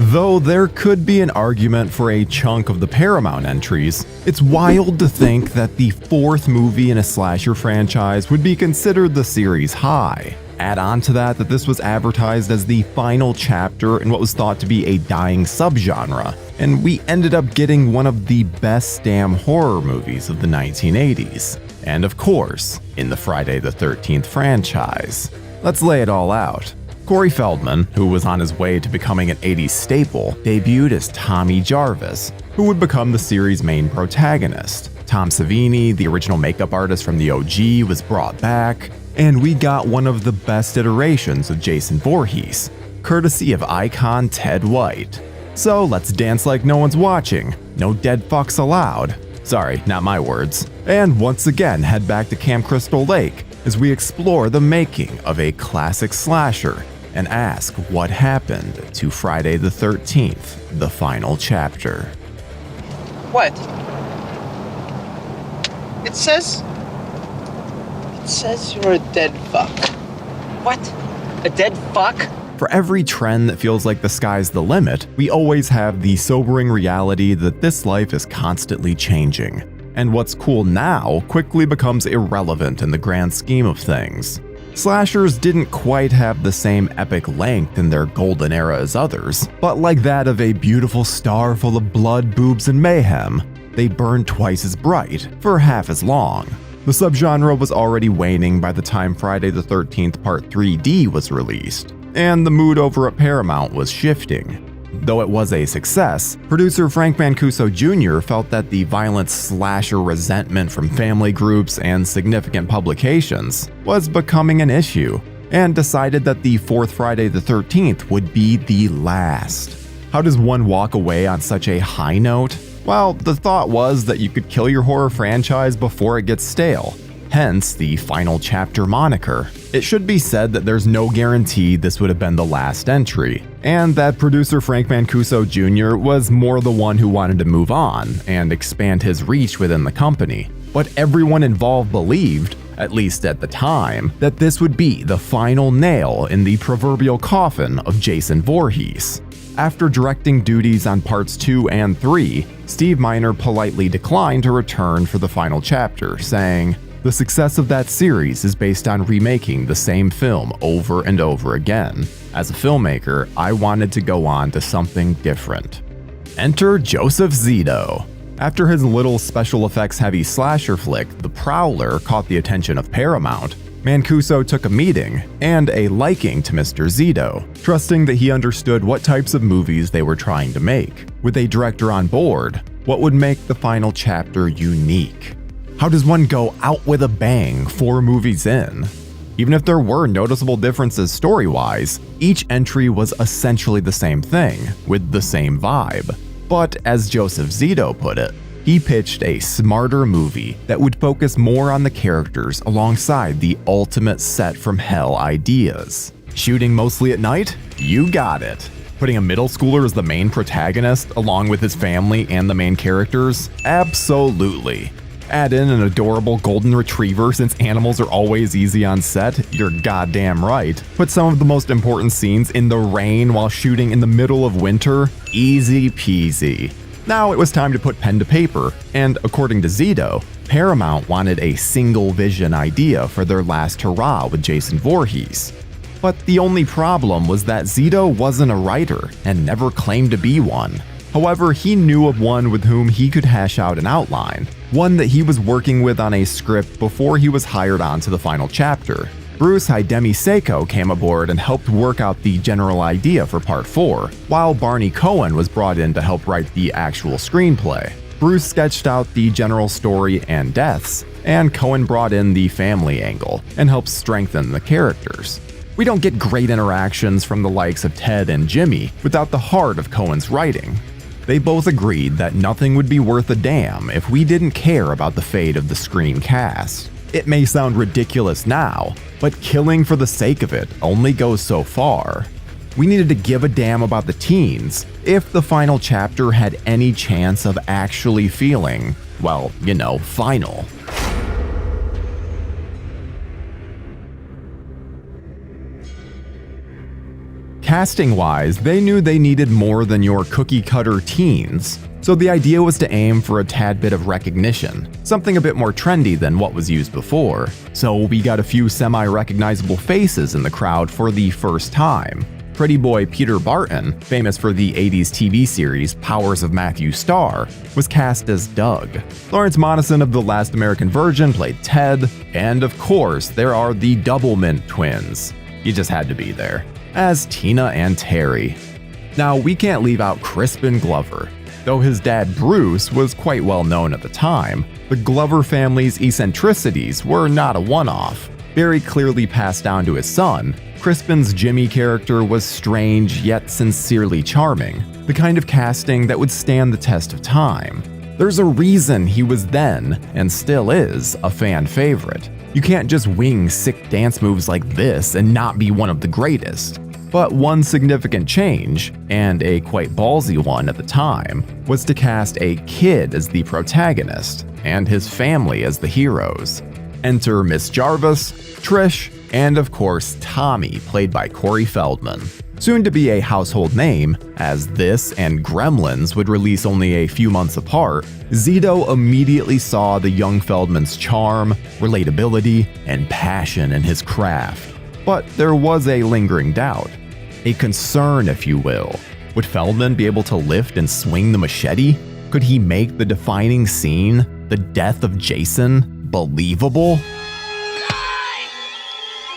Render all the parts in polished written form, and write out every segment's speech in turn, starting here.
Though there could be an argument for a chunk of the Paramount entries, it's wild to think that the fourth movie in a slasher franchise would be considered the series' high. Add on to that this was advertised as the final chapter in what was thought to be a dying subgenre, and we ended up getting one of the best damn horror movies of the 1980s. And of course, in the Friday the 13th franchise. Let's lay it all out. Cory Feldman, who was on his way to becoming an 80s staple, debuted as Tommy Jarvis, who would become the series' main protagonist. Tom Savini, the original makeup artist from the OG, was brought back, and we got one of the best iterations of Jason Voorhees, courtesy of icon Ted White. So let's dance like no one's watching, no dead fucks allowed. Sorry, not my words. And once again head back to Camp Crystal Lake as we explore the making of a classic slasher and ask what happened to Friday the 13th, the final chapter. What? It says you're a dead fuck. What? A dead fuck? For every trend that feels like the sky's the limit, we always have the sobering reality that this life is constantly changing, and what's cool now quickly becomes irrelevant in the grand scheme of things. Slashers didn't quite have the same epic length in their golden era as others, but like that of a beautiful star full of blood, boobs, and mayhem, they burned twice as bright for half as long. The subgenre was already waning by the time Friday the 13th Part 3D was released, and the mood over at Paramount was shifting. Though it was a success, producer Frank Mancuso Jr. felt that the violent slasher resentment from family groups and significant publications was becoming an issue, and decided that the fourth Friday the 13th would be the last. How does one walk away on such a high note? Well, the thought was that you could kill your horror franchise before it gets stale, hence the final chapter moniker. It should be said that there's no guarantee this would have been the last entry, and that producer Frank Mancuso Jr. was more the one who wanted to move on and expand his reach within the company. But everyone involved believed, at least at the time, that this would be the final nail in the proverbial coffin of Jason Voorhees. After directing duties on parts 2 and 3, Steve Miner politely declined to return for the final chapter, saying, "The success of that series is based on remaking the same film over and over again. As a filmmaker, I wanted to go on to something different." Enter Joseph Zito. After his little special effects heavy slasher flick, The Prowler, caught the attention of Paramount, Mancuso took a meeting and a liking to Mr. Zito, trusting that he understood what types of movies they were trying to make. With a director on board, what would make the final chapter unique? How does one go out with a bang 4 movies in? Even if there were noticeable differences story-wise, each entry was essentially the same thing, with the same vibe. But as Joseph Zito put it, he pitched a smarter movie that would focus more on the characters alongside the ultimate set from hell ideas. Shooting mostly at night? You got it. Putting a middle schooler as the main protagonist along with his family and the main characters? Absolutely. Add in an adorable golden retriever since animals are always easy on set? You're goddamn right. Put some of the most important scenes in the rain while shooting in the middle of winter? Easy peasy. Now it was time to put pen to paper, and according to Zito, Paramount wanted a single vision idea for their last hurrah with Jason Voorhees. But the only problem was that Zito wasn't a writer and never claimed to be one. However, he knew of one with whom he could hash out an outline, one that he was working with on a script before he was hired on to the final chapter. Bruce Hidemi Seiko came aboard and helped work out the general idea for Part 4, while Barney Cohen was brought in to help write the actual screenplay. Bruce sketched out the general story and deaths, and Cohen brought in the family angle and helped strengthen the characters. We don't get great interactions from the likes of Ted and Jimmy without the heart of Cohen's writing. They both agreed that nothing would be worth a damn if we didn't care about the fate of the screen cast. It may sound ridiculous now, but killing for the sake of it only goes so far. We needed to give a damn about the teens if the final chapter had any chance of actually feeling, well, final. Casting-wise, they knew they needed more than your cookie-cutter teens, so the idea was to aim for a tad bit of recognition, something a bit more trendy than what was used before. So we got a few semi-recognizable faces in the crowd for the first time. Pretty boy Peter Barton, famous for the 80s TV series Powers of Matthew Starr, was cast as Doug. Lawrence Monason of The Last American Virgin played Ted, and of course there are the Doublemint twins. You just had to be there, as Tina and Terry. Now we can't leave out Crispin Glover. Though his dad Bruce was quite well known at the time, the Glover family's eccentricities were not a one-off. Very clearly passed down to his son, Crispin's Jimmy character was strange yet sincerely charming, the kind of casting that would stand the test of time. There's a reason he was then, and still is, a fan favorite. You can't just wing sick dance moves like this and not be one of the greatest. But one significant change, and a quite ballsy one at the time, was to cast a kid as the protagonist, and his family as the heroes. Enter Miss Jarvis, Trish, and of course Tommy, played by Cory Feldman. Soon to be a household name, as this and Gremlins would release only a few months apart, Zito immediately saw the young Feldman's charm, relatability, and passion in his craft. But there was a lingering doubt. A concern, if you will. Would Feldman be able to lift and swing the machete? Could he make the defining scene, the death of Jason, believable?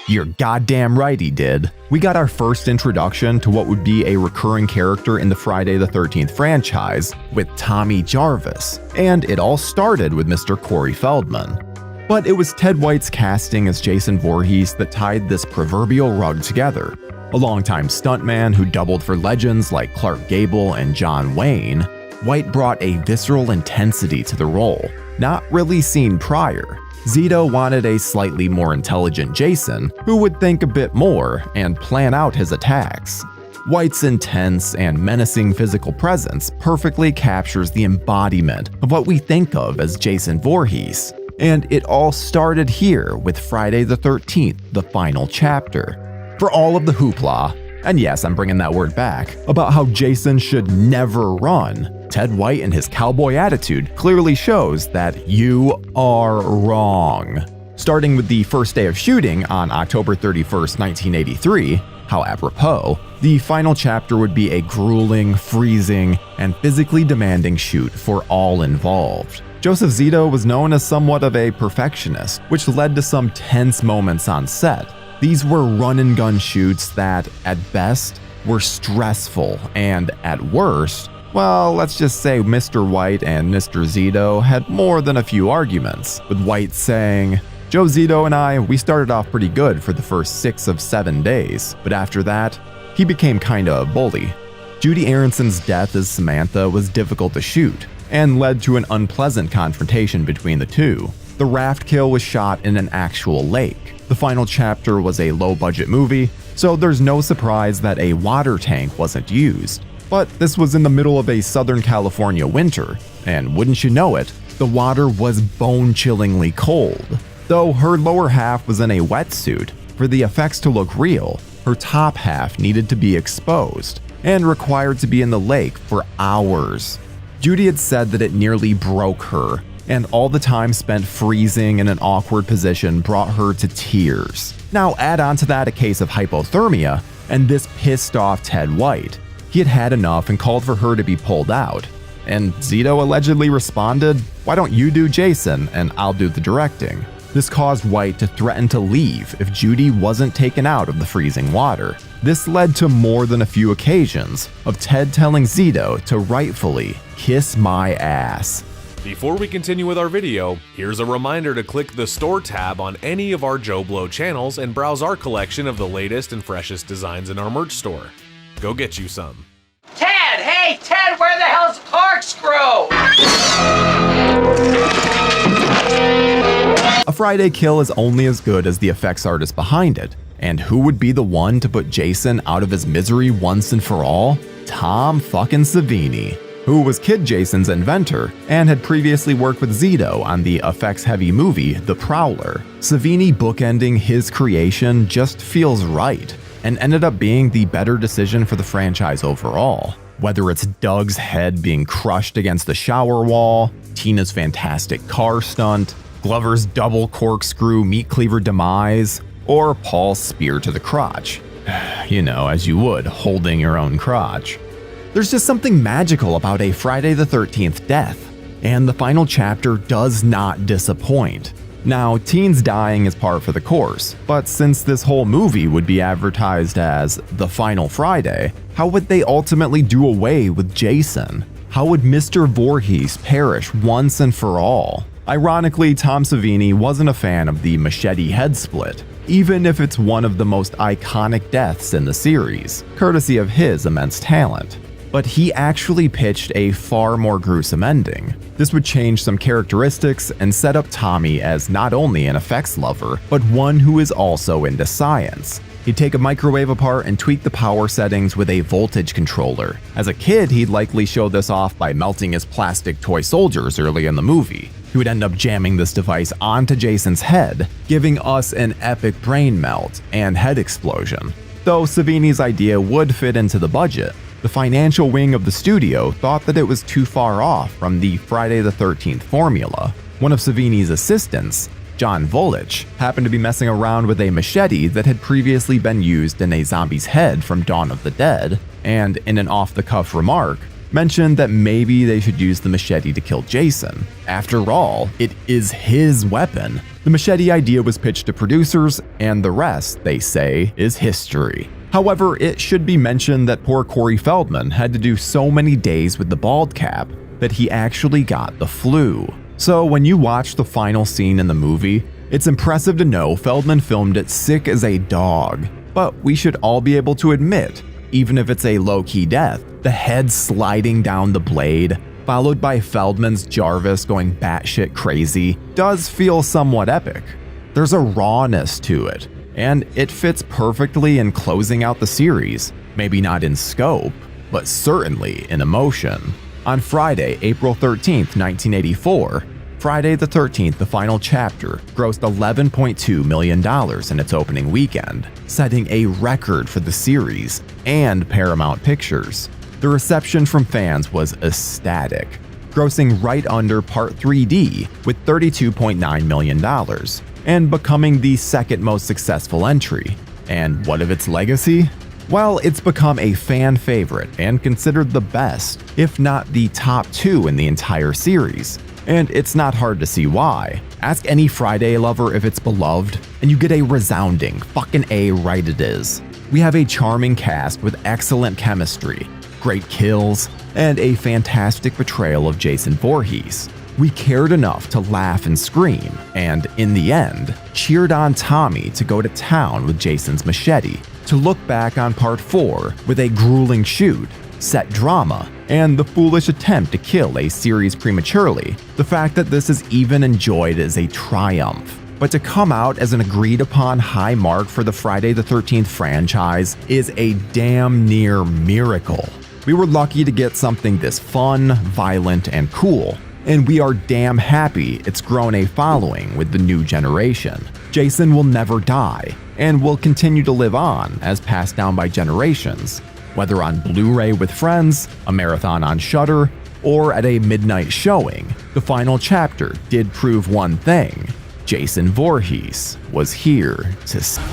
You're goddamn right he did. We got our first introduction to what would be a recurring character in the Friday the 13th franchise with Tommy Jarvis, and it all started with Mr. Cory Feldman. But it was Ted White's casting as Jason Voorhees that tied this proverbial rug together. A longtime stuntman who doubled for legends like Clark Gable and John Wayne, White brought a visceral intensity to the role, not really seen prior. Zito wanted a slightly more intelligent Jason who would think a bit more and plan out his attacks. White's intense and menacing physical presence perfectly captures the embodiment of what we think of as Jason Voorhees. And it all started here with Friday the 13th, the final chapter. For all of the hoopla, and yes, I'm bringing that word back, about how Jason should never run, Ted White and his cowboy attitude clearly shows that you are wrong. Starting with the first day of shooting on October 31st, 1983, how apropos, the final chapter would be a grueling, freezing, and physically demanding shoot for all involved. Joseph Zito was known as somewhat of a perfectionist, which led to some tense moments on set. These were run-and-gun shoots that, at best, were stressful, and at worst, well, let's just say Mr. White and Mr. Zito had more than a few arguments, with White saying, "Joe Zito and I, we started off pretty good for the first 6 of 7 days, but after that, he became kinda a bully." Judy Aronson's death as Samantha was difficult to shoot, and led to an unpleasant confrontation between the two. The raft kill was shot in an actual lake. The final chapter was a low-budget movie, so there's no surprise that a water tank wasn't used. But this was in the middle of a Southern California winter, and wouldn't you know it, the water was bone-chillingly cold. Though her lower half was in a wetsuit, for the effects to look real, her top half needed to be exposed, and required to be in the lake for hours. Judy had said that it nearly broke her, and all the time spent freezing in an awkward position brought her to tears. Now add on to that a case of hypothermia, and this pissed off Ted White. He had had enough and called for her to be pulled out. And Zito allegedly responded, "Why don't you do Jason and I'll do the directing?" This caused White to threaten to leave if Judy wasn't taken out of the freezing water. This led to more than a few occasions of Ted telling Zito to rightfully kiss my ass. Before we continue with our video, here's a reminder to click the Store tab on any of our JoBlo channels and browse our collection of the latest and freshest designs in our merch store. Go get you some. Ted! Hey, Ted, where the hell's corkscrew? A Friday kill is only as good as the effects artist behind it. And who would be the one to put Jason out of his misery once and for all? Tom fucking Savini, who was Kid Jason's inventor and had previously worked with Zito on the effects-heavy movie The Prowler. Savini bookending his creation just feels right. and ended up being the better decision for the franchise overall. Whether it's Doug's head being crushed against the shower wall, Tina's fantastic car stunt, Glover's double corkscrew meat cleaver demise, or Paul's spear to the crotch. You know, as you would, holding your own crotch. There's just something magical about a Friday the 13th death, and the final chapter does not disappoint. Now, teens dying is par for the course, but since this whole movie would be advertised as The Final Friday, how would they ultimately do away with Jason? How would Mr. Voorhees perish once and for all? Ironically, Tom Savini wasn't a fan of the machete head split, even if it's one of the most iconic deaths in the series, courtesy of his immense talent. But he actually pitched a far more gruesome ending. This would change some characteristics and set up Tommy as not only an effects lover, but one who is also into science. He'd take a microwave apart and tweak the power settings with a voltage controller. As a kid, he'd likely show this off by melting his plastic toy soldiers early in the movie. He would end up jamming this device onto Jason's head, giving us an epic brain melt and head explosion. Though Savini's idea would fit into the budget, the financial wing of the studio thought that it was too far off from the Friday the 13th formula. One of Savini's assistants, John Volich, happened to be messing around with a machete that had previously been used in a zombie's head from Dawn of the Dead, and in an off-the-cuff remark, mentioned that maybe they should use the machete to kill Jason. After all, it is his weapon. The machete idea was pitched to producers, and the rest, they say, is history. However, it should be mentioned that poor Cory Feldman had to do so many days with the bald cap that he actually got the flu. So when you watch the final scene in the movie, it's impressive to know Feldman filmed it sick as a dog. But we should all be able to admit, even if it's a low-key death, the head sliding down the blade, followed by Feldman's Jarvis going batshit crazy, does feel somewhat epic. There's a rawness to it, and it fits perfectly in closing out the series, maybe not in scope, but certainly in emotion. On Friday, April 13th, 1984, Friday the 13th, the final chapter, grossed $11.2 million in its opening weekend, setting a record for the series and Paramount Pictures. The reception from fans was ecstatic, grossing right under Part 3D with $32.9 million, and becoming the second most successful entry. And what of its legacy? Well, it's become a fan favorite and considered the best, if not the top 2 in the entire series. And it's not hard to see why. Ask any Friday lover if it's beloved, and you get a resounding fucking A right it is. We have a charming cast with excellent chemistry, great kills, and a fantastic portrayal of Jason Voorhees. We cared enough to laugh and scream, and in the end, cheered on Tommy to go to town with Jason's machete, to look back on Part 4 with a grueling shoot, set drama, and the foolish attempt to kill a series prematurely. The fact that this is even enjoyed is a triumph. But to come out as an agreed upon high mark for the Friday the 13th franchise is a damn near miracle. We were lucky to get something this fun, violent, and cool, and we are damn happy it's grown a following with the new generation. Jason will never die, and will continue to live on as passed down by generations. Whether on Blu-ray with friends, a marathon on Shudder, or at a midnight showing, the final chapter did prove one thing: Jason Voorhees was here to stay.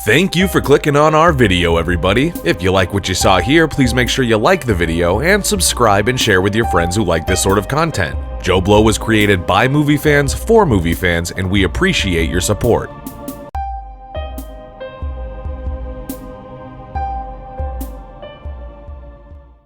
Thank you for clicking on our video, everybody. If you like what you saw here, please make sure you like the video and subscribe and share with your friends who like this sort of content. JoBlo was created by movie fans for movie fans, and we appreciate your support.